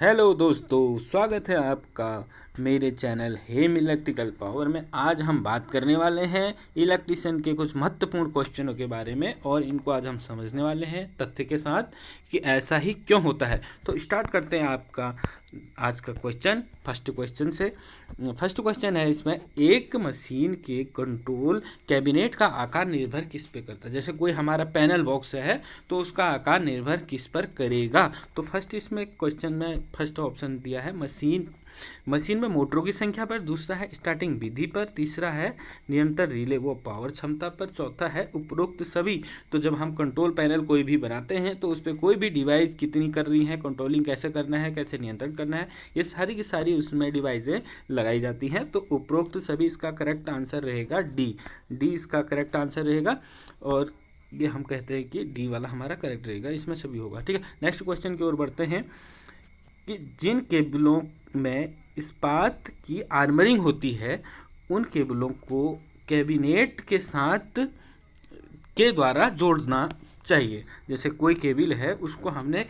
Hello दोस्तों, स्वागत है आपका मेरे चैनल हेम इलेक्ट्रिकल पावर में। आज हम बात करने वाले हैं इलेक्ट्रिशियन के कुछ महत्वपूर्ण क्वेश्चनों के बारे में और इनको आज हम समझने वाले हैं तथ्य के साथ कि ऐसा ही क्यों होता है। तो स्टार्ट करते हैं आपका आज का क्वेश्चन फर्स्ट क्वेश्चन से। फर्स्ट क्वेश्चन है इसमें, एक मशीन के कंट्रोल कैबिनेट का आकार निर्भर किस पे करता है। जैसे कोई हमारा पैनल बॉक्स है तो उसका आकार निर्भर किस पर करेगा। तो फर्स्ट इसमें क्वेश्चन में फर्स्ट ऑप्शन दिया है मशीन में मोटरों की संख्या पर, दूसरा है स्टार्टिंग विधि पर, तीसरा है निरंतर रिले वो पावर क्षमता पर, चौथा है उपरोक्त सभी। तो जब हम कंट्रोल पैनल कोई भी बनाते हैं तो उस पर कोई भी डिवाइस कितनी कर रही है, कंट्रोलिंग कैसे करना है, कैसे नियंत्रण करना है, ये सारी की सारी उसमें डिवाइसें लगाई जाती हैं। तो उपरोक्त सभी इसका करेक्ट आंसर रहेगा डी इसका करेक्ट आंसर रहेगा। और ये हम कहते हैं कि डी वाला हमारा करेक्ट रहेगा, इसमें सभी होगा। ठीक है, नेक्स्ट क्वेश्चन की ओर बढ़ते हैं कि जिन केबलों में इस्पात की आर्मरिंग होती है उन केबलों को कैबिनेट के साथ के द्वारा जोड़ना चाहिए। जैसे कोई केबल है उसको हमने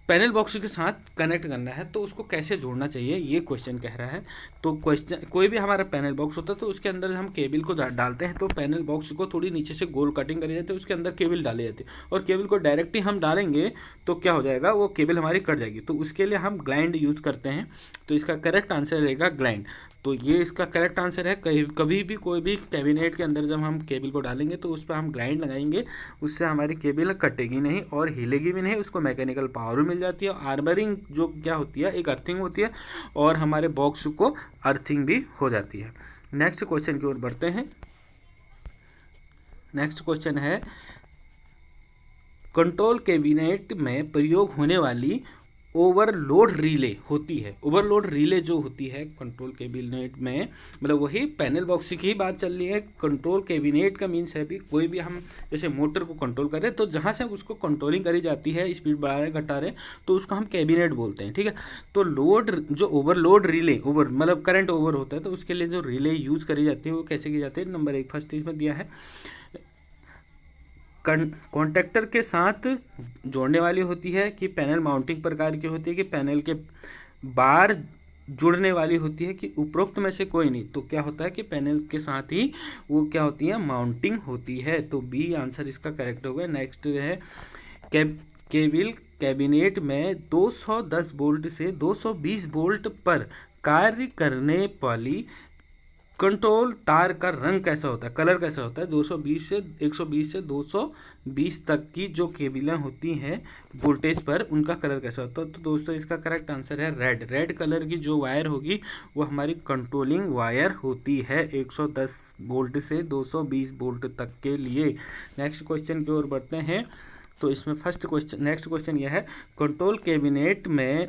पैनल बॉक्स के साथ कनेक्ट करना है तो उसको कैसे जोड़ना चाहिए, ये क्वेश्चन कह रहा है। तो क्वेश्चन कोई भी हमारा पैनल बॉक्स होता है तो उसके अंदर हम केबल को डालते हैं तो पैनल बॉक्स को थोड़ी नीचे से गोल कटिंग करी जाती है, उसके अंदर केबल डाली जाती है और केबल को डायरेक्ट ही हम डालेंगे तो क्या हो जाएगा, वो केबल हमारी कट जाएगी। तो उसके लिए हम ग्लाइंड यूज करते हैं। तो इसका करेक्ट आंसर रहेगा ग्लाइंड। तो ये इसका करेक्ट आंसर है। कभी भी कोई भी कैबिनेट के अंदर जब हम केबल को डालेंगे तो उस पर हम ग्राइंड लगाएंगे, उससे हमारी केबल कटेगी नहीं और हिलेगी भी नहीं, उसको मैकेनिकल पावर भी मिल जाती है। आर्मरिंग जो क्या होती है, एक अर्थिंग होती है और हमारे बॉक्स को अर्थिंग भी हो जाती है। नेक्स्ट क्वेश्चन की ओर बढ़ते हैं। नेक्स्ट क्वेश्चन है, कंट्रोल कैबिनेट में प्रयोग होने वाली ओवरलोड रिले होती है। ओवरलोड रिले जो होती है कंट्रोल कैबिनेट में, मतलब वही पैनल बॉक्स की ही बात चल रही है। कंट्रोल कैबिनेट का मीन्स है भी कोई भी हम जैसे मोटर को कंट्रोल करें तो जहाँ से उसको कंट्रोलिंग करी जाती है, स्पीड बढ़ा रहे घटा रहे, तो उसको हम कैबिनेट बोलते हैं। ठीक है, तो लोड जो ओवरलोड रिले मतलब करंट ओवर होता है तो उसके लिए जो रिले यूज करी जाती है वो कैसे की जाती है। नंबर 1 फर्स्ट इसमें दिया है, कॉन्टैक्टर के साथ जोड़ने वाली होती है कि पैनल माउंटिंग प्रकार की होती है कि पैनल के बार जुड़ने वाली होती है कि उपरोक्त में से कोई नहीं। तो क्या होता है कि पैनल के साथ ही वो क्या होती है, माउंटिंग होती है। तो बी आंसर इसका करेक्ट होगा। नेक्स्ट है, केबल कैबिनेट में 210 वोल्ट से 220 वोल्ट पर कार्य करने वाली कंट्रोल तार का रंग कैसा होता है, कलर कैसा होता है। 120 से 220 तक की जो केबलें होती हैं वोल्टेज पर, उनका कलर कैसा होता है। तो दोस्तों इसका करेक्ट आंसर है रेड कलर की जो वायर होगी वो हमारी कंट्रोलिंग वायर होती है 110 वोल्ट से 220 वोल्ट तक के लिए। नेक्स्ट क्वेश्चन की ओर बढ़ते हैं। तो इसमें नेक्स्ट क्वेश्चन यह है, कंट्रोल कैबिनेट में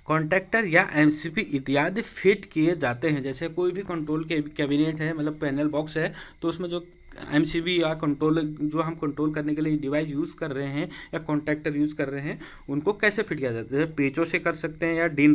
कॉन्टैक्टर या एमसीबी इत्यादि फिट किए जाते हैं। जैसे कोई भी कंट्रोल कैबिनेट है, मतलब पैनल बॉक्स है, तो उसमें जो एमसीबी या कंट्रोल जो हम कंट्रोल करने के लिए डिवाइस यूज़ कर रहे हैं या कॉन्टैक्टर यूज़ कर रहे हैं, उनको कैसे फिट किया जाता है। पेचों से कर सकते हैं या डिन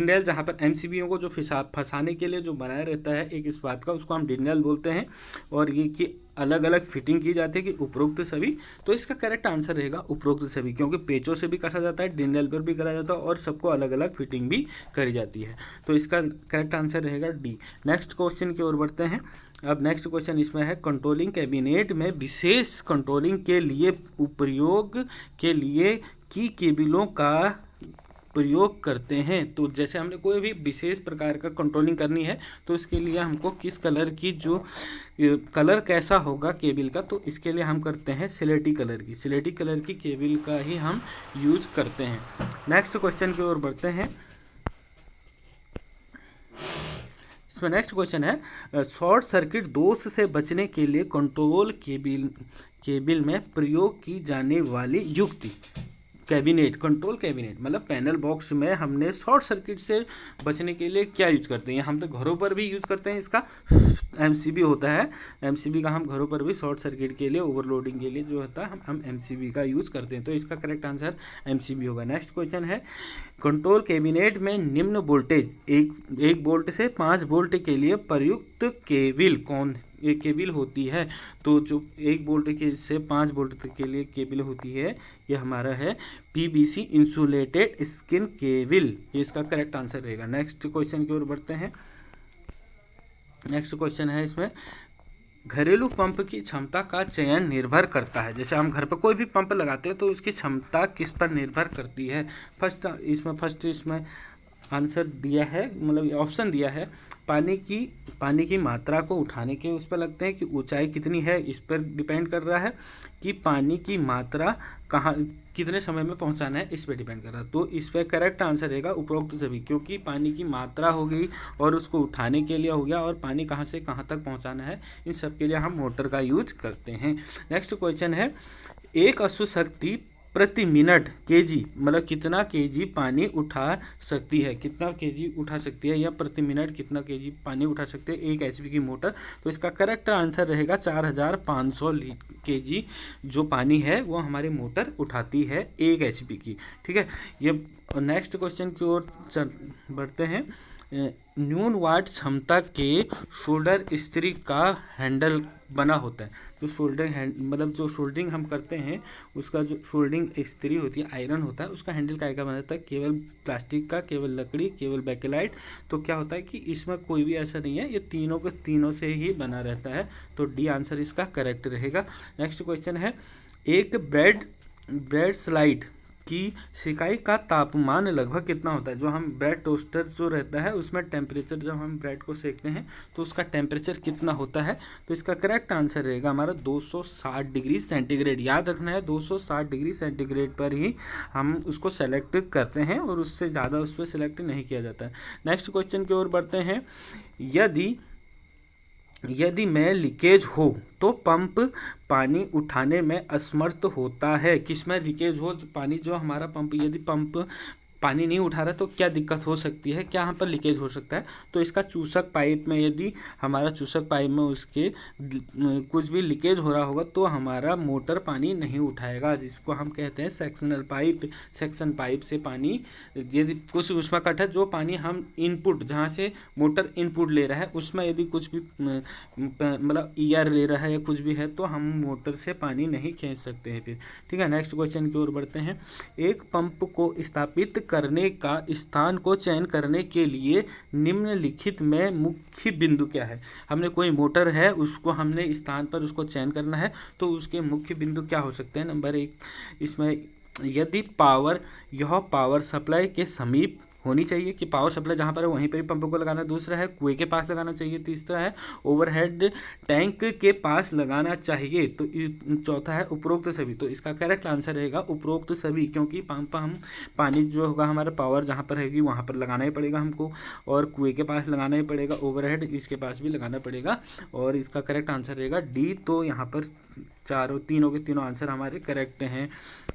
रेल जहाँ पर एमसीबीओं को जो फंसाने के लिए जो बनाया रहता है एक इस बात का, उसको हम डिन रेल बोलते हैं। और ये कि अलग अलग फिटिंग की जाती है कि उपरोक्त सभी। तो इसका करेक्ट आंसर रहेगा उपरोक्त सभी, क्योंकि पेचों से भी कसा जाता है, डिन रेल पर भी करा जाता है और सबको अलग अलग फिटिंग भी करी जाती है। तो इसका करेक्ट आंसर रहेगा डी। नेक्स्ट क्वेश्चन की ओर बढ़ते हैं। अब नेक्स्ट क्वेश्चन इसमें है, कंट्रोलिंग कैबिनेट में विशेष कंट्रोलिंग के लिए उपयोग के लिए की केबलों का प्रयोग करते हैं। तो जैसे हमने कोई भी विशेष प्रकार का कंट्रोलिंग करनी है तो उसके लिए हमको किस कलर की जो कलर कैसा होगा केबल का, तो इसके लिए हम करते हैं सिलेटी कलर की केबल का ही हम यूज करते हैं। नेक्स्ट क्वेश्चन की ओर बढ़ते हैं। इसमें नेक्स्ट क्वेश्चन है, शॉर्ट सर्किट दोष से बचने के लिए कंट्रोल केबल में प्रयोग की जाने वाली युक्ति। कंट्रोल कैबिनेट मतलब पैनल बॉक्स में हमने शॉर्ट सर्किट से बचने के लिए क्या यूज करते हैं। हम तो घरों पर भी यूज करते हैं, इसका एमसीबी होता है। एमसीबी का हम घरों पर भी शॉर्ट सर्किट के लिए, ओवरलोडिंग के लिए जो होता है हम एमसीबी का यूज करते हैं। तो इसका करेक्ट आंसर एमसीबी होगा। नेक्स्ट क्वेश्चन है, कंट्रोल कैबिनेट में निम्न वोल्टेज 1 वोल्ट से 5 वोल्ट के लिए प्रयुक्त केबल कौन एक केबल होती है। तो जो 1 वोल्ट के से 5 वोल्ट तक के लिए केबल होती है ये हमारा है पीवीसी इंसुलेटेड स्किन केबल, ये इसका करेक्ट आंसर रहेगा। नेक्स्ट क्वेश्चन की ओर बढ़ते हैं। नेक्स्ट क्वेश्चन है इसमें, घरेलू पंप की क्षमता का चयन निर्भर करता है। जैसे हम घर पर कोई भी पंप लगाते हैं तो उसकी क्षमता किस पर निर्भर करती है। फर्स्ट इसमें आंसर दिया है, मतलब ऑप्शन दिया है, पानी की मात्रा को उठाने के उस पर लगते हैं कि ऊंचाई कितनी है, इस पर डिपेंड कर रहा है, कि पानी की मात्रा कहाँ कितने समय में पहुंचाना है, इस पर डिपेंड कर रहा है। तो इस पर करेक्ट आंसर रहेगा उपरोक्त सभी, क्योंकि पानी की मात्रा हो गई और उसको उठाने के लिए हो गया, और पानी कहाँ से कहाँ तक पहुंचाना है, इन सब के लिए हम मोटर का यूज करते हैं। नेक्स्ट क्वेश्चन है, एक अश्व शक्ति प्रति मिनट केजी, मतलब कितना केजी पानी उठा सकती है, कितना केजी उठा सकती है, या प्रति मिनट कितना केजी पानी उठा सकती है एक एचपी की मोटर। तो इसका करेक्ट आंसर रहेगा 4500 केजी जो पानी है वो हमारी मोटर उठाती है एक एचपी की। ठीक है, ये नेक्स्ट क्वेश्चन की ओर बढ़ते हैं। न्यून वाट क्षमता के शोल्डर स्त्री का हैंडल बना होता है। जो मतलब जो शोल्डरिंग हम करते हैं उसका जो शोल्डरिंग स्त्री होती है, आयरन होता है, उसका हैंडल काय का बना होता है, केवल प्लास्टिक का, केवल लकड़ी, केवल बैकेलाइट। तो क्या होता है कि इसमें कोई भी ऐसा नहीं है, ये तीनों के तीनों से ही बना रहता है। तो डी आंसर इसका करेक्ट रहेगा। नेक्स्ट क्वेश्चन है, एक ब्रेड स्लाइड की सिकाई का तापमान लगभग कितना होता है। जो हम ब्रेड टोस्टर जो रहता है उसमें टेम्परेचर, जब हम ब्रेड को सेकते हैं तो उसका टेम्परेचर कितना होता है। तो इसका करेक्ट आंसर रहेगा हमारा 260 डिग्री सेंटीग्रेड। याद रखना है 260 डिग्री सेंटीग्रेड पर ही हम उसको सेलेक्ट करते हैं और उससे ज़्यादा उस पर सेलेक्ट नहीं किया जाता है। नेक्स्ट क्वेश्चन की ओर बढ़ते हैं। यदि में लीकेज हो तो पंप पानी उठाने में असमर्थ होता है। किसमें लीकेज हो, पानी जो हमारा पंप, यदि पंप पानी नहीं उठा रहा तो क्या दिक्कत हो सकती है, क्या यहाँ पर लीकेज हो सकता है। तो इसका चूसक पाइप में, यदि हमारा चूसक पाइप में उसके कुछ भी लीकेज हो रहा होगा तो हमारा मोटर पानी नहीं उठाएगा, जिसको हम कहते हैं सेक्शनल पाइप। सेक्शन पाइप से पानी, यदि कुछ उसमें कट है, जो पानी हम इनपुट, जहाँ से मोटर इनपुट ले रहा है उसमें यदि कुछ भी मतलब ईयर ले रहा है या कुछ भी है तो हम मोटर से पानी नहीं खींच सकते हैं फिर। ठीक है, नेक्स्ट क्वेश्चन की ओर बढ़ते हैं। एक पंप को स्थापित करने का स्थान को चयन करने के लिए निम्नलिखित में मुख्य बिंदु क्या है। हमने कोई मोटर है, उसको हमने स्थान पर उसको चयन करना है, तो उसके मुख्य बिंदु क्या हो सकते हैं। नंबर 1 इसमें, यदि यह पावर सप्लाई के समीप होनी चाहिए, कि पावर सप्लाई जहाँ पर है वहीं पर ही पंप को लगाना। दूसरा है कुएं के पास लगाना चाहिए। तीसरा है ओवरहेड टैंक के पास लगाना चाहिए। तो चौथा है उपरोक्त सभी। तो इसका करेक्ट आंसर रहेगा उपरोक्त सभी, क्योंकि पंप हम पानी जो होगा हमारा पावर जहाँ पर रहेगी वहाँ पर लगाना ही पड़ेगा हमको, और कुएं के पास लगाना ही पड़ेगा, ओवरहेड इसके पास भी लगाना पड़ेगा, और इसका करेक्ट आंसर रहेगा डी। तो यहाँ पर तीनों के तीनों आंसर हमारे करेक्ट हैं।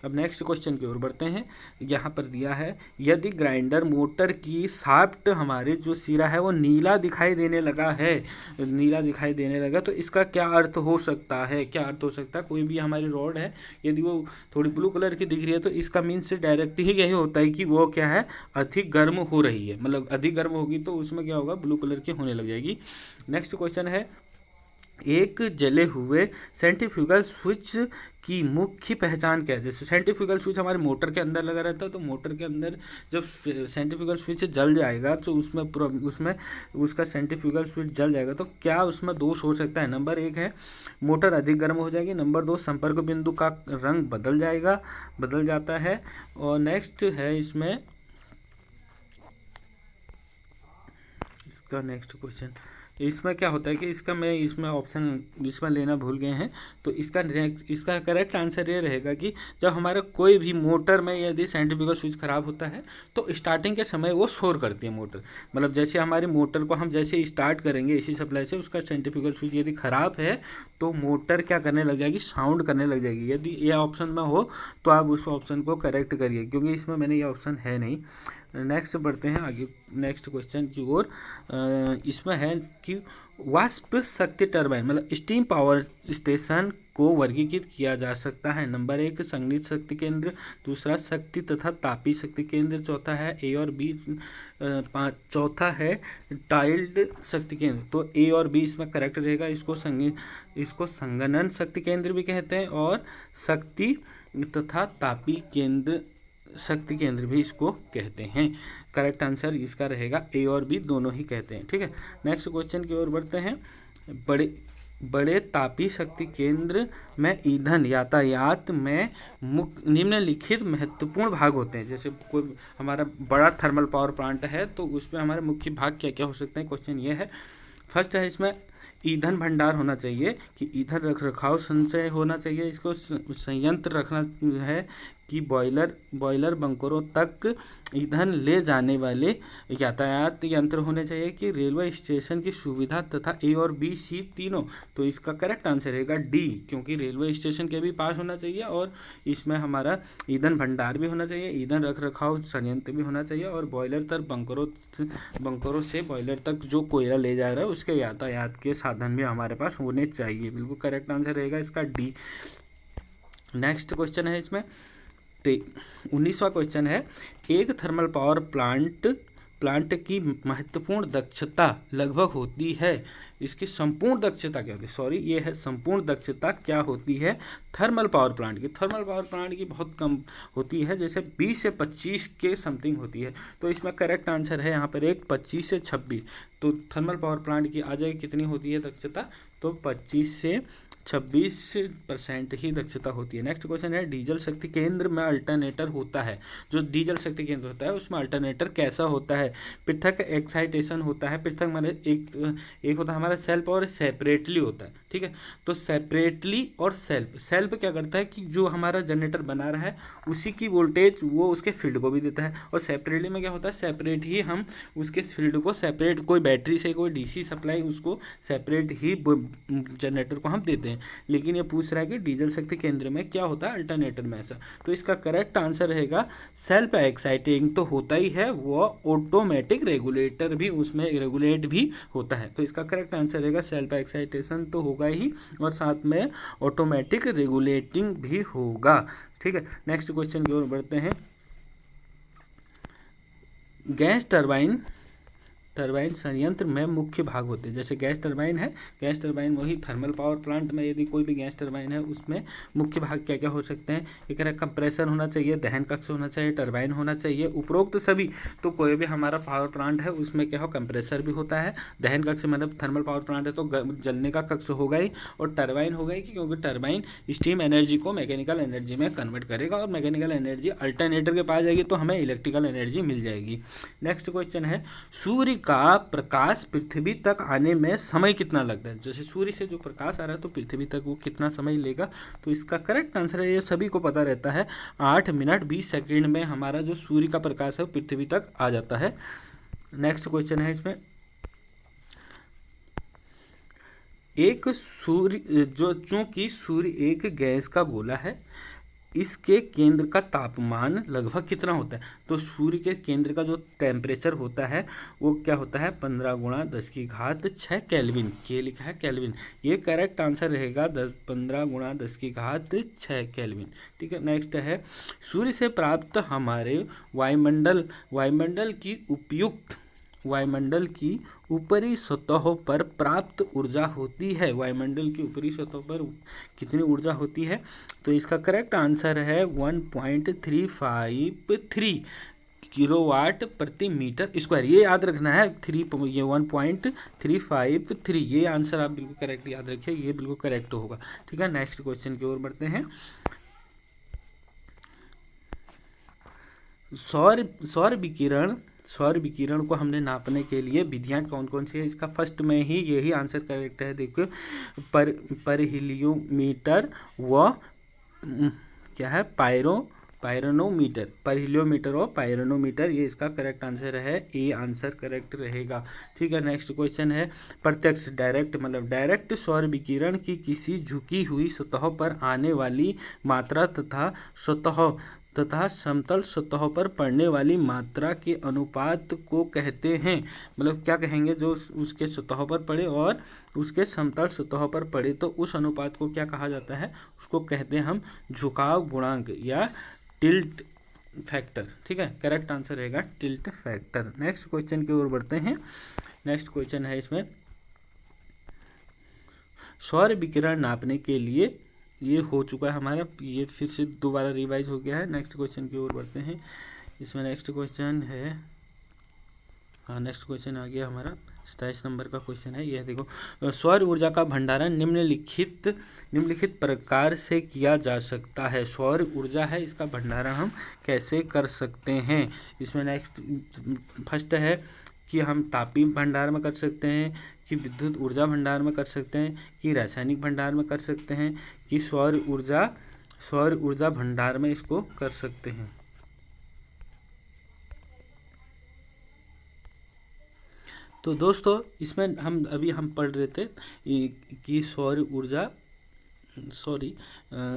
अब नेक्स्ट क्वेश्चन की ओर बढ़ते हैं। यहाँ पर दिया है, यदि ग्राइंडर मोटर की शाफ्ट, हमारे जो सिरा है वो नीला दिखाई देने लगा है, नीला दिखाई देने लगा, तो इसका क्या अर्थ हो सकता है। क्या अर्थ हो सकता है, कोई भी हमारी रॉड है यदि वो थोड़ी ब्लू कलर की दिख रही है तो इसका मीन्स डायरेक्ट ही यही होता है कि वो क्या है, अधिक गर्म हो रही है। मतलब अधिक गर्म होगी तो उसमें क्या होगा, ब्लू कलर की होने लग जाएगी। नेक्स्ट क्वेश्चन है, एक जले हुए सेंट्रीफ्यूगल स्विच की मुख्य पहचान क्या है। जैसे सेंट्रीफ्यूगल स्विच हमारे मोटर के अंदर लगा रहता है, तो मोटर के अंदर जब सेंट्रीफ्यूगल स्विच जल जाएगा तो उसमें उसका सेंट्रीफ्यूगल स्विच जल जाएगा तो क्या उसमें दोष हो सकता है। नंबर 1 है मोटर अधिक गर्म हो जाएगी। नंबर 2 संपर्क बिंदु का रंग बदल जाता है। और नेक्स्ट है इसमें, इसका नेक्स्ट क्वेश्चन, इसमें क्या होता है कि इसमें ऑप्शन इसमें लेना भूल गए हैं। तो इसका करेक्ट आंसर ये रहेगा कि जब हमारा कोई भी मोटर में यदि सेंट्रीफ्यूगल स्विच खराब होता है तो स्टार्टिंग के समय वो शोर करती है मोटर। मतलब जैसे हमारी मोटर को हम जैसे स्टार्ट करेंगे एसी सप्लाई से, उसका सेंट्रीफ्यूगल स्विच यदि खराब है तो मोटर क्या करने लग जाएगी, साउंड करने लग जाएगी। यदि ये ऑप्शन में हो तो आप उस ऑप्शन को करेक्ट करिए, क्योंकि इसमें मैंने ये ऑप्शन है नहीं। नेक्स्ट बढ़ते हैं आगे नेक्स्ट क्वेश्चन की ओर। इसमें है कि वाष्प शक्ति टरबाइन, मतलब स्टीम पावर स्टेशन को वर्गीकृत किया जा सकता है। नंबर 1 संघनित शक्ति केंद्र, दूसरा शक्ति तथा तापीय शक्ति केंद्र, चौथा है ए और बी, चौथा है टाइल्ड शक्ति केंद्र। तो ए और बी इसमें करेक्ट रहेगा। इसको संगनन शक्ति केंद्र भी कहते हैं और शक्ति तथा तापी केंद्र, शक्ति केंद्र भी इसको कहते हैं। करेक्ट आंसर इसका रहेगा ए और बी दोनों ही कहते हैं। ठीक है, नेक्स्ट क्वेश्चन की ओर बढ़ते हैं। बड़े तापी शक्ति केंद्र में ईंधन यातायात में निम्नलिखित महत्वपूर्ण भाग होते हैं। जैसे कोई हमारा बड़ा थर्मल पावर प्लांट है तो उसमें हमारे मुख्य भाग क्या क्या हो सकते हैं। क्वेश्चन ये है, फर्स्ट है इसमें ईंधन भंडार होना चाहिए कि ईंधन रख रखाव संचय होना चाहिए, इसको संयंत्र रखना है कि बॉयलर बंकरों तक ईंधन ले जाने वाले यातायात यंत्र होने चाहिए कि रेलवे स्टेशन की सुविधा तथा ए और बी सी तीनों। तो इसका करेक्ट आंसर रहेगा डी, क्योंकि रेलवे स्टेशन के भी पास होना चाहिए और इसमें हमारा ईंधन भंडार भी होना चाहिए, ईंधन रख रखाव संयंत्र भी होना चाहिए और बॉयलर तक बंकरों से बॉयलर तक जो कोयला ले जा रहा है उसके यातायात के साधन भी हमारे पास होने चाहिए। बिल्कुल करेक्ट आंसर रहेगा इसका डी। नेक्स्ट क्वेश्चन है इसमें 19वां क्वेश्चन है, एक थर्मल पावर प्लांट की महत्वपूर्ण दक्षता लगभग होती है। इसकी संपूर्ण दक्षता क्या होती है, सॉरी ये है संपूर्ण दक्षता क्या होती है थर्मल पावर प्लांट की। थर्मल पावर प्लांट की बहुत कम होती है, जैसे 20 से 25 के समथिंग होती है। तो इसमें करेक्ट आंसर है यहाँ पर एक 25 से 26। तो थर्मल पावर प्लांट की आ जाएगी कितनी होती है दक्षता, तो 25 से 26% ही दक्षता होती है। नेक्स्ट क्वेश्चन है, डीजल शक्ति केंद्र में अल्टरनेटर होता है। जो डीजल शक्ति केंद्र होता है उसमें अल्टरनेटर कैसा होता है, पृथक एक्साइटेशन होता है। पृथक माने एक होता है हमारा सेल्फ और सेपरेटली होता है। ठीक है, तो सेपरेटली और सेल्फ क्या करता है कि जो हमारा जनरेटर बना रहा है उसी की वोल्टेज वो उसके फील्ड को भी देता है, और सेपरेटली में क्या होता है सेपरेट ही हम उसके फील्ड को सेपरेट, कोई बैटरी से कोई डीसी सप्लाई उसको सेपरेट ही जनरेटर को हम देते हैं। लेकिन ये पूछ रहा है कि डीजल शक्ति केंद्र में क्या होता है अल्टरनेटर में ऐसा। तो इसका करेक्ट आंसर रहेगा सेल्फ एक्साइटिंग तो होता ही है, वो ऑटोमेटिक रेगुलेटर भी उसमें रेगुलेट भी होता है। तो इसका करेक्ट आंसर रहेगा सेल्फ एक्साइटेशन तो होगा ही और साथ में ऑटोमेटिक रेगुलेटिंग भी होगा। ठीक है, नेक्स्ट क्वेश्चन की ओर बढ़ते हैं। गैस टरबाइन संयंत्र में मुख्य भाग होते हैं। जैसे गैस टरबाइन है, गैस टरबाइन वही थर्मल पावर प्लांट में यदि कोई भी गैस टरबाइन है उसमें मुख्य भाग क्या क्या हो सकते हैं। एक कंप्रेसर होना चाहिए, दहन कक्ष होना चाहिए, टरबाइन होना चाहिए, उपरोक्त सभी। तो कोई भी हमारा पावर प्लांट है उसमें क्या हो कंप्रेसर भी होता है, दहन कक्ष मतलब थर्मल पावर प्लांट है तो जलने का कक्ष होगा ही, और टरबाइन होगा ही क्योंकि टरबाइन स्टीम एनर्जी को मैकेनिकल एनर्जी में कन्वर्ट करेगा और मैकेनिकल एनर्जी अल्टरनेटर के पास जाएगी तो हमें इलेक्ट्रिकल एनर्जी मिल जाएगी। नेक्स्ट क्वेश्चन है, सूर्य का प्रकाश पृथ्वी तक आने में समय कितना लगता है। जैसे सूर्य से जो प्रकाश आ रहा है तो पृथ्वी तक वो कितना समय लेगा। तो इसका करेक्ट आंसर है, ये सभी को पता रहता है, 8 मिनट 20 सेकंड में हमारा जो सूर्य का प्रकाश है वो पृथ्वी तक आ जाता है। नेक्स्ट क्वेश्चन है इसमें, एक सूर्य चूंकि सूर्य एक गैस का गोला है, इसके केंद्र का तापमान लगभग कितना होता है। तो सूर्य के केंद्र का जो टेम्परेचर होता है वो क्या होता है 15 × 10⁶ केल्विन। के लिखा है केल्विन, ये करेक्ट आंसर रहेगा 15 × 10⁶ केल्विन। ठीक है, नेक्स्ट है, सूर्य से प्राप्त हमारे वायुमंडल की ऊपरी सतहों पर प्राप्त ऊर्जा होती है। वायुमंडल की ऊपरी सतहों पर कितनी ऊर्जा होती है। तो इसका करेक्ट आंसर है 1.353 किलोवाट प्रति मीटर स्क्वायर। ये याद रखना है, 1.353 ये आंसर आप बिल्कुल करेक्ट याद रखिए, ये बिल्कुल करेक्ट होगा। ठीक है, नेक्स्ट क्वेश्चन की ओर बढ़ते हैं। सौर विकिरण को हमने नापने के लिए विधियाँ कौन कौन सी है। इसका फर्स्ट में ही यही आंसर करेक्ट है, देखो परहिलियोमीटर व क्या है पायरोनोमीटर, परहिलियोमीटर और पायरोनोमीटर, ये इसका करेक्ट आंसर है, ए आंसर करेक्ट रहेगा। ठीक है, नेक्स्ट क्वेश्चन है, प्रत्यक्ष डायरेक्ट सौर विकिरण की किसी झुकी हुई सतह पर आने वाली मात्रा तथा समतल सतहों पर पड़ने वाली मात्रा के अनुपात को कहते हैं। मतलब क्या कहेंगे, जो उसके सतहों पर पड़े और उसके समतल सतहों पर पड़े तो उस अनुपात को क्या कहा जाता है, उसको कहते हैं हम झुकाव गुणांक या टिल्ट फैक्टर। ठीक है, करेक्ट आंसर रहेगा टिल्ट फैक्टर। नेक्स्ट क्वेश्चन की ओर बढ़ते हैं। नेक्स्ट क्वेश्चन है इसमें, सौर विकिरण नापने के लिए ये हो चुका है हमारा, ये फिर से दोबारा रिवाइज हो गया है। नेक्स्ट क्वेश्चन की ओर बढ़ते हैं। इसमें नेक्स्ट क्वेश्चन है, हाँ नेक्स्ट क्वेश्चन आ गया हमारा 27 नंबर का क्वेश्चन है। यह देखो, सौर ऊर्जा का भंडारण निम्नलिखित प्रकार से किया जा सकता है। सौर ऊर्जा है, इसका भंडारण हम कैसे कर सकते हैं। इसमें नेक्स्ट फर्स्ट है कि हम तापीय भंडार में कर सकते हैं, कि विद्युत ऊर्जा भंडार में कर सकते हैं, कि रासायनिक भंडार में कर सकते हैं, कि सौर ऊर्जा भंडार में इसको कर सकते हैं। तो दोस्तों इसमें हम पढ़ रहे थे कि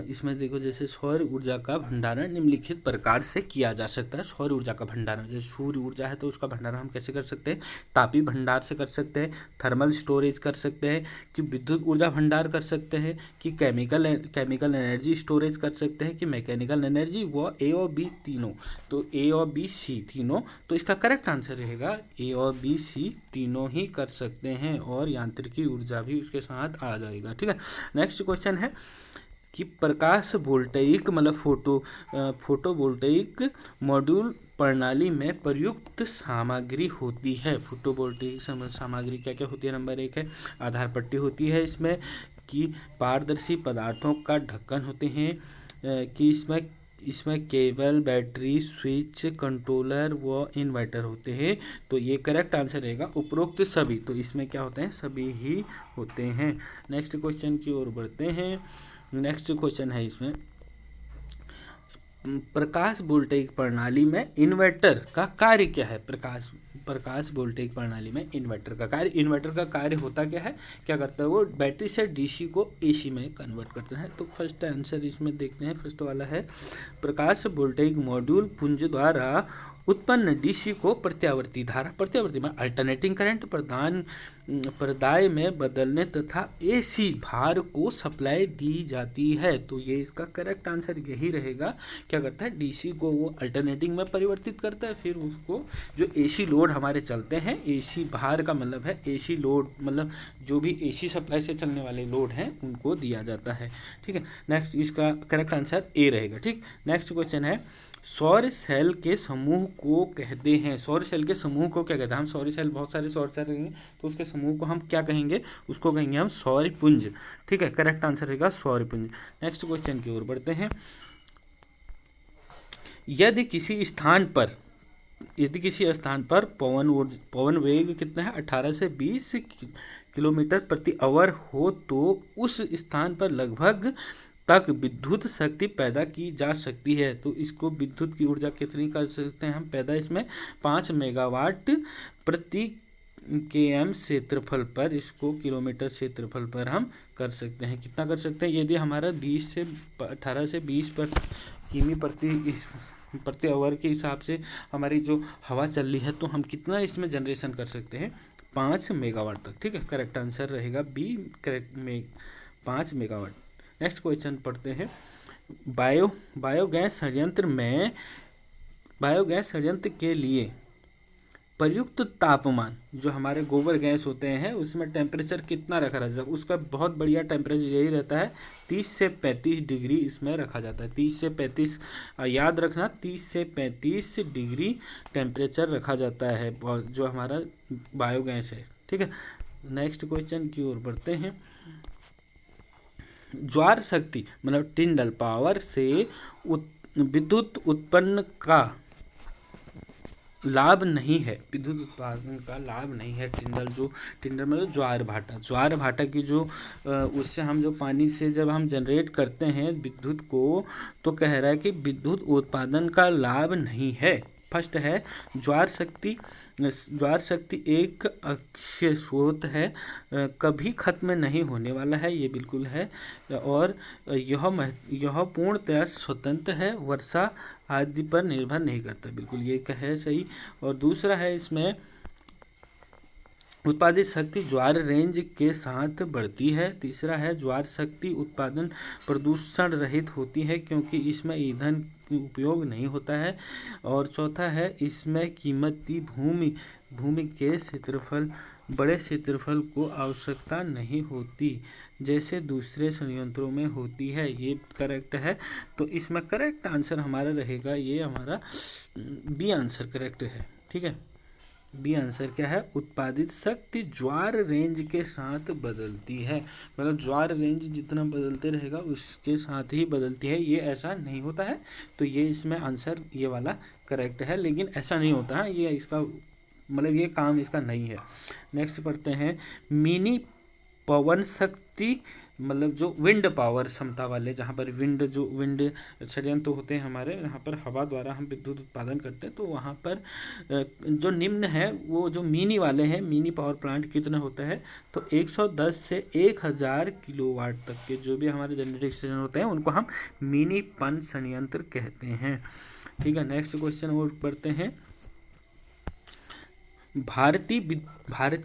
इसमें देखो, जैसे सौर ऊर्जा का भंडारण निम्नलिखित प्रकार से किया जा सकता है। सौर ऊर्जा का भंडारण, जैसे सूर्य ऊर्जा है तो उसका भंडारण हम कैसे कर सकते हैं, तापीय भंडार से कर सकते हैं, थर्मल स्टोरेज कर सकते हैं, कि विद्युत ऊर्जा भंडार कर सकते हैं, कि केमिकल एनर्जी स्टोरेज कर सकते हैं, कि मैकेनिकल एनर्जी, वो ए और बी तीनों। तो ए और बी सी तीनों, तो इसका करेक्ट आंसर रहेगा ए और बी सी तीनों ही कर सकते हैं, और यांत्रिकी ऊर्जा भी उसके साथ आ जाएगा। ठीक है, नेक्स्ट क्वेश्चन है कि प्रकाश वोल्टेइक मतलब फोटोवोल्टेइक मॉड्यूल प्रणाली में प्रयुक्त सामग्री होती है। फोटोवोल्टेइक सामग्री क्या क्या होती है। नंबर 1 है आधार पट्टी होती है इसमें, कि पारदर्शी पदार्थों का ढक्कन होते हैं, कि इसमें केबल, बैटरी, स्विच, कंट्रोलर व इन्वर्टर होते हैं। तो ये करेक्ट आंसर रहेगा उपरोक्त सभी। तो इसमें क्या होते हैं, सभी ही होते हैं। नेक्स्ट क्वेश्चन की ओर बढ़ते हैं। नेक्स्ट क्वेश्चन है इसमें, प्रकाश वोल्टेइक प्रणाली में इन्वर्टर का कार्य क्या है। प्रकाश वोल्टेइक प्रणाली में इन्वर्टर का कार्य होता क्या है, क्या करता है वो, बैटरी से डीसी को एसी में कन्वर्ट करता है। तो फर्स्ट आंसर इसमें देखते हैं, फर्स्ट वाला है प्रकाश वोल्टेइक मॉड्यूल पुंज द्वारा उत्पन्न डीसी को प्रत्यावर्ती में अल्टरनेटिंग करंट प्रदाय में बदलने तथा एसी भार को सप्लाई दी जाती है। तो ये इसका करेक्ट आंसर यही रहेगा। क्या करता है, डीसी को वो अल्टरनेटिंग में परिवर्तित करता है, फिर उसको जो एसी लोड हमारे चलते हैं, एसी भार का मतलब है एसी लोड, मतलब जो भी एसी सप्लाई से चलने वाले लोड हैं उनको दिया जाता है। ठीक है, नेक्स्ट इसका करेक्ट आंसर ए रहेगा। ठीक, नेक्स्ट क्वेश्चन है, सौर सेल के समूह को कहते हैं। सौर सेल के समूह को क्या कहते हैं, हम सौर सेल, बहुत सारे सौर सेल रहेंगे तो उसके समूह को हम क्या कहेंगे, उसको कहेंगे हम सौरपुंज। ठीक है, करेक्ट आंसर रहेगा सौरपुंज। नेक्स्ट क्वेश्चन की ओर बढ़ते हैं। यदि किसी स्थान पर पवन वेग कितना है, 18 से 20 किलोमीटर प्रति आवर हो, तो उस स्थान पर लगभग तक विद्युत शक्ति पैदा की जा सकती है। तो इसको विद्युत की ऊर्जा कितनी कर सकते हैं हम पैदा, इसमें 5 मेगावाट प्रति km क्षेत्रफल पर, इसको किलोमीटर क्षेत्रफल पर हम कर सकते हैं। कितना कर सकते हैं, यदि हमारा 18 से 20 पर किमी प्रति आवर के हिसाब से हमारी जो हवा चल रही है, तो हम कितना इसमें जनरेशन कर सकते हैं, 5 मेगावाट तक। ठीक है, करेक्ट आंसर रहेगा बी, करेक्ट में 5 मेगावाट। नेक्स्ट क्वेश्चन पढ़ते हैं। बायोगैस संयंत्र के लिए प्रयुक्त तापमान, जो हमारे गोबर गैस होते हैं उसमें टेम्परेचर कितना रखा रहता है, उसका बहुत बढ़िया टेम्परेचर यही रहता है 30 से 35 डिग्री इसमें रखा जाता है। 30 से 35 याद रखना, 30 से 35 डिग्री टेम्परेचर रखा जाता है जो हमारा बायोगैस है। ठीक है, नेक्स्ट क्वेश्चन की ओर बढ़ते हैं। ज्वार शक्ति मतलब टिंडल पावर से विद्युत उत्पन्न का लाभ नहीं है, विद्युत उत्पादन का लाभ नहीं है। टिंडल मतलब ज्वार भाटा की जो उससे हम जो पानी से जब हम जनरेट करते हैं विद्युत को, तो कह रहा है कि विद्युत उत्पादन का लाभ नहीं है। फर्स्ट है ज्वार शक्ति एक अक्षय स्रोत है, कभी खत्म नहीं होने वाला है, ये बिल्कुल है। और यह पूर्णतया स्वतंत्र है, वर्षा आदि पर निर्भर नहीं करता, बिल्कुल ये है सही। और दूसरा है इसमें उत्पादित शक्ति ज्वार रेंज के साथ बढ़ती है। तीसरा है ज्वार शक्ति उत्पादन प्रदूषण रहित होती है क्योंकि इसमें ईंधन उपयोग नहीं होता है। और चौथा है इसमें कीमती भूमि के क्षेत्रफल बड़े क्षेत्रफल को आवश्यकता नहीं होती जैसे दूसरे संयंत्रों में होती है। ये करेक्ट है। तो इसमें करेक्ट आंसर हमारा रहेगा, ये हमारा बी आंसर करेक्ट है। ठीक है, बी आंसर क्या है, उत्पादित शक्ति ज्वार रेंज के साथ बदलती है। मतलब ज्वार रेंज जितना बदलते रहेगा उसके साथ ही बदलती है, ये ऐसा नहीं होता है। तो ये इसमें आंसर ये वाला करेक्ट है, लेकिन ऐसा नहीं होता है, ये इसका मतलब ये काम इसका नहीं है। नेक्स्ट पढ़ते हैं, मिनी पवन शक्ति मतलब जो विंड पावर क्षमता वाले, जहाँ पर विंड संयंत्र होते हैं हमारे, यहाँ पर हवा द्वारा हम विद्युत उत्पादन करते हैं, तो वहाँ पर जो निम्न है वो जो मिनी वाले हैं, मिनी पावर प्लांट कितना होता है, तो 110 से 1000 किलोवाट तक के जो भी हमारे जनरेटिंग स्टेशन होते हैं उनको हम मिनी पन संयंत्र कहते हैं। ठीक है, नेक्स्ट क्वेश्चन और पढ़ते हैं। भारतीय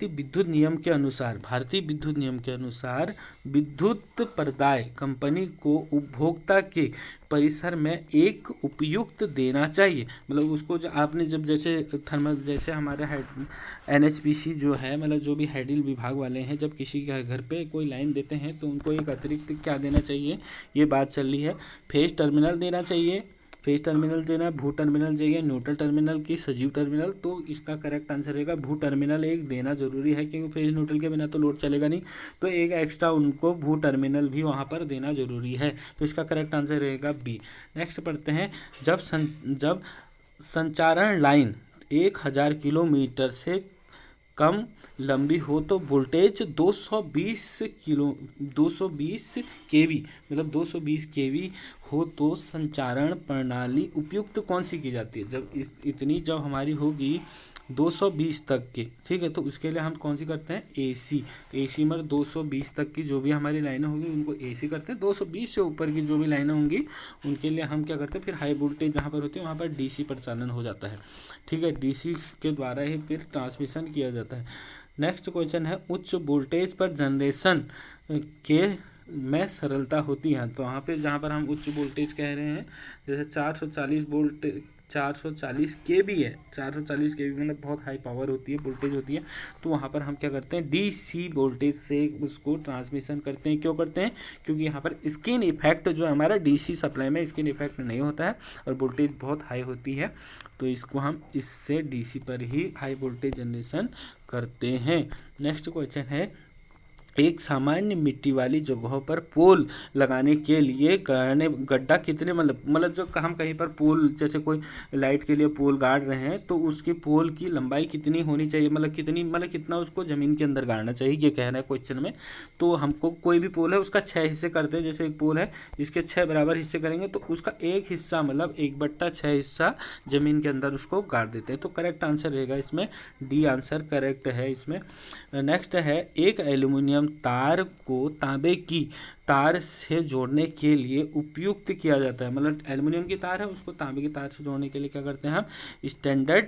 विद्युत नियम के अनुसार विद्युत प्रदाय कंपनी को उपभोक्ता के परिसर में एक उपयुक्त देना चाहिए। मतलब उसको जो आपने जब जैसे थर्मल, जैसे हमारे NHPC जो है, मतलब जो भी हाइडिल विभाग वाले हैं, जब किसी के घर पे कोई लाइन देते हैं तो उनको एक अतिरिक्त क्या देना चाहिए, ये बात चल रही है। फेज टर्मिनल देना चाहिए, फेज टर्मिनल देना, भू टर्मिनल चाहिए, न्यूट्रल टर्मिनल की सजीव टर्मिनल। तो इसका करेक्ट आंसर रहेगा भू टर्मिनल एक देना जरूरी है, क्योंकि फेज न्यूट्रल के बिना तो लोड चलेगा नहीं, तो एक एक्स्ट्रा उनको भू टर्मिनल भी वहाँ पर देना जरूरी है। तो इसका करेक्ट आंसर रहेगा बी। नेक्स्ट पढ़ते हैं, जब संचारण लाइन 1000 किलोमीटर से कम लंबी हो तो वोल्टेज 220 केवी मतलब 220 केवी हो तो संचारण प्रणाली उपयुक्त कौन सी की जाती है। जब हमारी होगी 220 तक की, ठीक है, तो उसके लिए हम कौन सी करते हैं, एसी में 220 तक की जो भी हमारी लाइनें होंगी उनको एसी करते हैं। 220 से ऊपर की जो भी लाइनें होंगी उनके लिए हम क्या करते हैं, फिर हाई वोल्टेज जहाँ पर होती है वहाँ पर डीसी प्रचालन हो जाता है। ठीक है, डीसी के द्वारा ही फिर ट्रांसमिशन किया जाता है। नेक्स्ट क्वेश्चन है, उच्च वोल्टेज पर जनरेशन के में सरलता होती है। तो वहाँ पे जहाँ पर हम उच्च वोल्टेज कह रहे हैं, जैसे 440 केवी है, 440 केवी मतलब बहुत हाई पावर होती है, वोल्टेज होती है, तो वहाँ पर हम क्या करते हैं, डीसी वोल्टेज से उसको ट्रांसमिशन करते हैं। क्यों करते हैं, क्योंकि यहाँ पर स्किन इफेक्ट जो हमारा डीसी सप्लाई में स्किन इफेक्ट नहीं होता है और वोल्टेज बहुत हाई होती है, तो इसको हम इससे डीसी पर ही हाई वोल्टेज जनरेशन करते हैं। नेक्स्ट क्वेश्चन है, एक सामान्य मिट्टी वाली जगहों पर पोल लगाने के लिए गड्ढा कितने मतलब जो हम कहीं पर पोल, जैसे कोई लाइट के लिए पोल गाड़ रहे हैं, तो उसकी पोल की लंबाई कितनी होनी चाहिए, कितना उसको ज़मीन के अंदर गाड़ना चाहिए, ये कहना है क्वेश्चन में। तो हमको कोई भी पोल है उसका 6 हिस्से करते हैं। जैसे एक पोल है इसके 6 बराबर हिस्से करेंगे तो उसका एक हिस्सा मतलब 1/6 हिस्सा ज़मीन के अंदर उसको गाड़ देते हैं। तो करेक्ट आंसर रहेगा इसमें डी आंसर करेक्ट है इसमें। नेक्स्ट है, एक एल्युमिनियम तार को तांबे की तार से जोड़ने के लिए उपयुक्त किया जाता है। मतलब एल्युमिनियम की तार है उसको तांबे की तार से जोड़ने के लिए क्या करते हैं, हम स्टैंडर्ड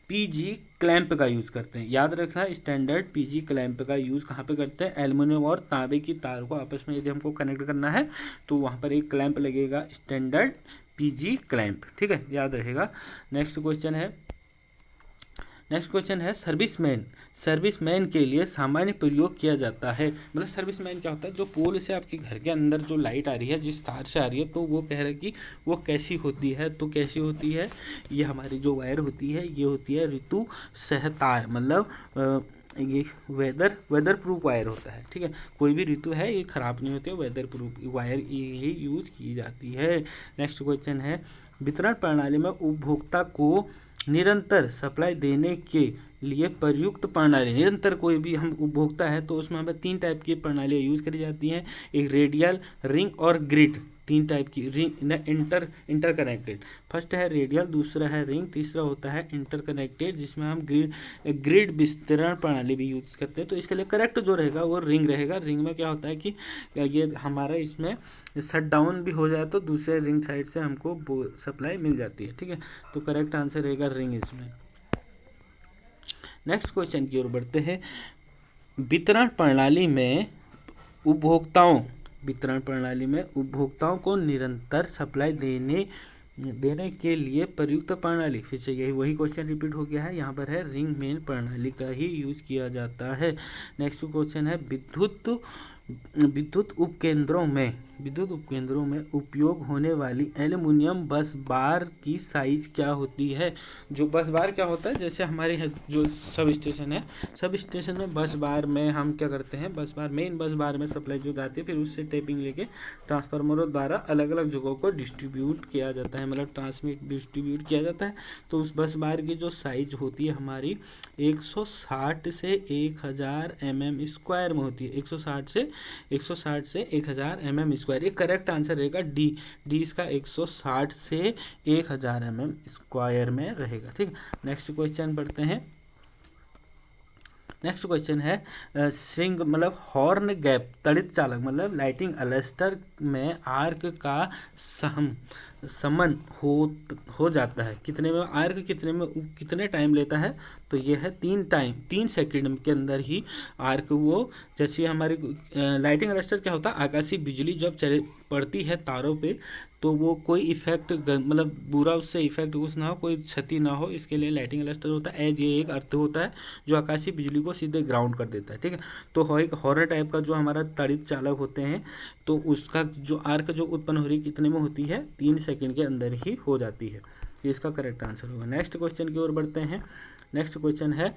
पीजी क्लैंप का यूज़ करते हैं। याद रखना, स्टैंडर्ड पीजी क्लैंप का यूज़ कहाँ पे करते हैं, एल्युमिनियम और तांबे की तार को आपस में यदि हमको कनेक्ट करना है तो वहाँ पर एक क्लैंप लगेगा, स्टैंडर्ड पीजी क्लैंप। ठीक है, याद रहेगा। नेक्स्ट क्वेश्चन है, सर्विसमैन के लिए सामान्य प्रयोग किया जाता है। मतलब सर्विसमैन क्या होता है, जो पोल से आपके घर के अंदर जो लाइट आ रही है, जिस तार से आ रही है, तो वो कह रहा है कि वो कैसी होती है। तो कैसी होती है, ये हमारी जो वायर होती है ये होती है ऋतु सहतार, मतलब ये वेदर प्रूफ वायर होता है। ठीक है, कोई भी ऋतु है ये ख़राब नहीं होती है, वेदर प्रूफ वायर ये यूज की जाती है। नेक्स्ट क्वेश्चन है, वितरण प्रणाली में उपभोक्ता को निरंतर सप्लाई देने के लिए प्रयुक्त प्रणाली। निरंतर कोई भी हम उपभोक्ता है तो उसमें हमें 3 टाइप की प्रणालियाँ यूज़ करी जाती हैं, एक रेडियल, रिंग और ग्रिड। 3 टाइप की रिंग इंटरकनेक्टेड। फर्स्ट है रेडियल, दूसरा है रिंग, तीसरा होता है इंटरकनेक्टेड, जिसमें हम ग्रिड वितरण प्रणाली भी यूज़ करते हैं। तो इसके लिए करेक्ट जो रहेगा वो रिंग रहेगा। रिंग में क्या होता है कि ये हमारा इसमें शट डाउन भी हो जाए तो दूसरे रिंग साइड से हमको सप्लाई मिल जाती है। ठीक है, तो करेक्ट आंसर रहेगा रिंग इसमें। नेक्स्ट क्वेश्चन की ओर बढ़ते हैं, वितरण प्रणाली में उपभोक्ताओं को निरंतर सप्लाई देने देने के लिए प्रयुक्त प्रणाली, फिर से यही वही क्वेश्चन रिपीट हो गया है, यहाँ पर है रिंग मेन प्रणाली का ही यूज किया जाता है। नेक्स्ट क्वेश्चन है विद्युत उपकेंद्रों में उपयोग होने वाली एल्युमिनियम बस बार की साइज क्या होती है। जो बस बार क्या होता है, जैसे हमारे जो सब स्टेशन है, सब स्टेशन में बस बार में हम क्या करते हैं, मेन बस बार में सप्लाई जो जाती है, फिर उससे टेपिंग लेके ट्रांसफार्मरों द्वारा अलग अलग जगहों को डिस्ट्रीब्यूट किया जाता है, मतलब डिस्ट्रीब्यूट किया जाता है। तो उस बस बार की जो साइज होती है हमारी 160 से 1000 mm² में होती है। 160 से 1000 mm²। ये करेक्ट आंसर रहेगा डी इसका 160 से 1000 mm² में रहेगा। ठीक है, नेक्स्ट क्वेश्चन पढ़ते हैं। नेक्स्ट क्वेश्चन है स्विंग मतलब हॉर्न गैप तड़ित चालक मतलब लाइटिंग अलेस्टर में आर्क का समन हो जाता है कितने में, आर्क कितने टाइम लेता है, तो ये है 3 सेकंड के अंदर ही आर्क वो, जैसे हमारी लाइटिंग अरेस्टर क्या होता है, आकाशीय बिजली जब पड़ती है तारों पे तो वो कोई इफेक्ट मतलब बुरा उससे इफेक्ट कुछ ना हो, कोई क्षति ना हो, इसके लिए लाइटिंग अरेस्टर होता है। एज ये एक अर्थ होता है जो आकाशीय बिजली को सीधे ग्राउंड कर देता है। ठीक है, तो एक हॉर्न टाइप का जो हमारा तड़ित चालक होते हैं, तो उसका जो आर्क जो उत्पन्न हो रही है कितने में होती है, 3 सेकंड के अंदर ही हो जाती है। ये इसका करेक्ट आंसर होगा। नेक्स्ट क्वेश्चन की ओर बढ़ते हैं। नेक्स्ट क्वेश्चन है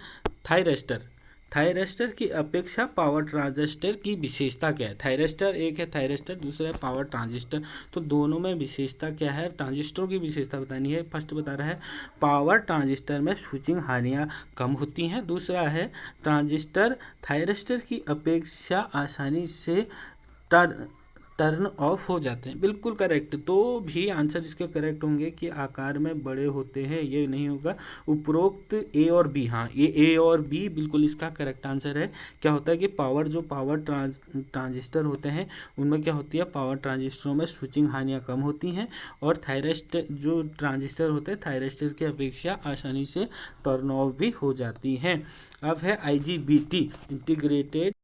थायरिस्टर की अपेक्षा पावर ट्रांजिस्टर की विशेषता क्या है। थायरिस्टर एक है, थायरिस्टर दूसरा है पावर ट्रांजिस्टर, तो दोनों में विशेषता क्या है, ट्रांजिस्टरों की विशेषता बतानी है। फर्स्ट बता रहा है पावर ट्रांजिस्टर में स्विचिंग हानियाँ कम होती हैं, दूसरा है ट्रांजिस्टर थायरिस्टर की अपेक्षा आसानी से टर्न ऑफ हो जाते हैं। बिल्कुल करेक्ट, तो भी आंसर इसके करेक्ट होंगे कि आकार में बड़े होते हैं, ये नहीं होगा। उपरोक्त ए और बी, हाँ ये ए और बी बिल्कुल इसका करेक्ट आंसर है। क्या होता है कि पावर ट्रांजिस्टर होते हैं उनमें क्या होती है, पावर ट्रांजिस्टरों में स्विचिंग हानियाँ कम होती हैं, और थायरिस्टर जो ट्रांजिस्टर होते हैं थायरिस्टर की अपेक्षा आसानी से टर्न ऑफ भी हो जाती हैं। अब है IGBT इंटीग्रेटेड